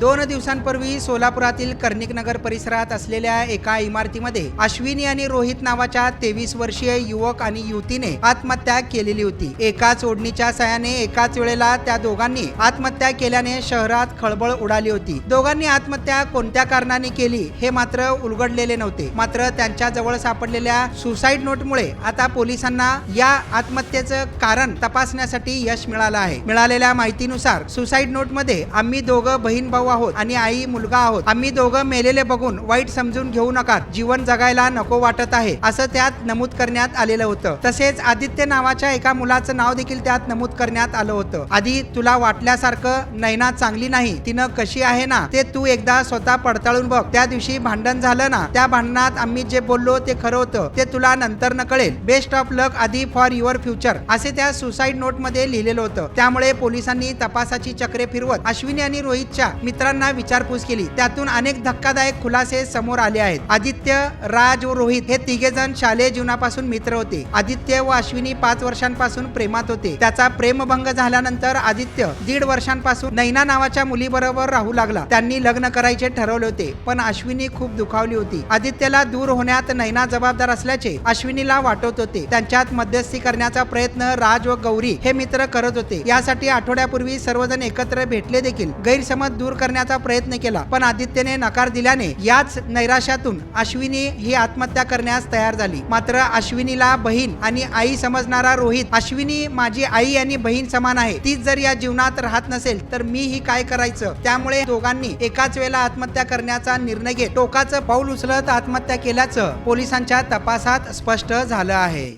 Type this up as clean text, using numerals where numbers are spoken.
2 दिवसांपूर्वी सोलापुरातील कर्णिकनगर परिसरात असलेल्या एका इमारतीमध्ये अश्विनी आणि रोहित नावाच्या 23 वर्षीय युवक आणि युवतीने आत्महत्या केलेली होती। एकाच ओढणीच्या साहाय्याने एकाच वेळेला त्या दोघांनी आत्महत्या केल्याने शहरात खळबळ उडाली होती। दोघांनी आत्महत्या कोणत्या कारणाने केली हे मात्र उलगडलेले नव्हते। मात्र त्यांच्या जवळ सापडलेल्या सुसाईड नोटमुळे आता पोलिसांना या आत्महत्येचं कारण तपासण्यासाठी यश मिळालं आहे। मिळालेल्या माहितीनुसार सुसाईड नोट मध्ये आम्ही दोघं बहीण भाऊ आहोत आणि आई मुलगा आहोत। आम्ही दोघं मेलेले बघून वाईट समजून घेऊ नका, जीवन जगायला नको वाटत आहे असं त्यात नमूद करण्यात आलेलं होतं। तसेच आदित्य नावाच्या एका मुलाचं नाव देखील त्यात नमूद करण्यात आलं होतं। आधी तुला वाटल्यासारखं नैना चांगली नाही, तिनं कशी आहे ना ते तू एकदा स्वतः पडताळून बघ। त्या दिवशी भांडण झालं ना, त्या भांडणात आम्ही जे बोललो ते खरं होतं, ते तुला नंतर न कळेल। बेस्ट ऑफ लक आधी फॉर युअर फ्युचर असे त्या सुसाईड नोट मध्ये लिहिलेलं होतं। त्यामुळे पोलिसांनी तपासाची चक्रे फिरवत अश्विनी आणि रोहितच्या मित्रांना विचारपूस केली। त्यातून अनेक धक्कादायक खुलासे समोर आले आहेत। आदित्य, राज व रोहित हे तिघे जण शालेय जीवनापासून मित्र होते। आदित्य व अश्विनी 5 वर्षांपासून प्रेमात होते। त्याचा प्रेमभंग झाल्यानंतर आदित्य 1.5 वर्षांपासून नैना नावाच्या मुलीबरोबर राहू लागला। त्यांनी लग्न करायचे ठरवले होते, पण अश्विनी खूप दुखावली होती। आदित्यला दूर होण्यात नैना जबाबदार असल्याचे अश्विनीला वाटत होते। त्यांच्यात मध्यस्थी करण्याचा प्रयत्न राज व गौरी हे मित्र करत होते। यासाठी आठवड्यापूर्वी सर्वजण एकत्र भेटले देखील गैरसमज दूर करण्याचा प्रयत्न केला, पण आदित्यने नकार दिल्याने याच नैराश्यातून अश्विनी ही आत्महत्या करण्यास तयार झाली। मात्र अश्विनीला बहीण आणि आई समजणारा रोहित, अश्विनी माझी आई आणि बहीण समान आहे, तीच जर या जीवनात राहत नसेल तर मी ही काय करायचं। त्यामुळे दोघांनी एकाच वेळेला आत्महत्या करण्याचा निर्णय घेत टोकाचं पाऊल उचलत आत्महत्या केल्याचं पोलिसांच्या तपासात स्पष्ट झालं आहे।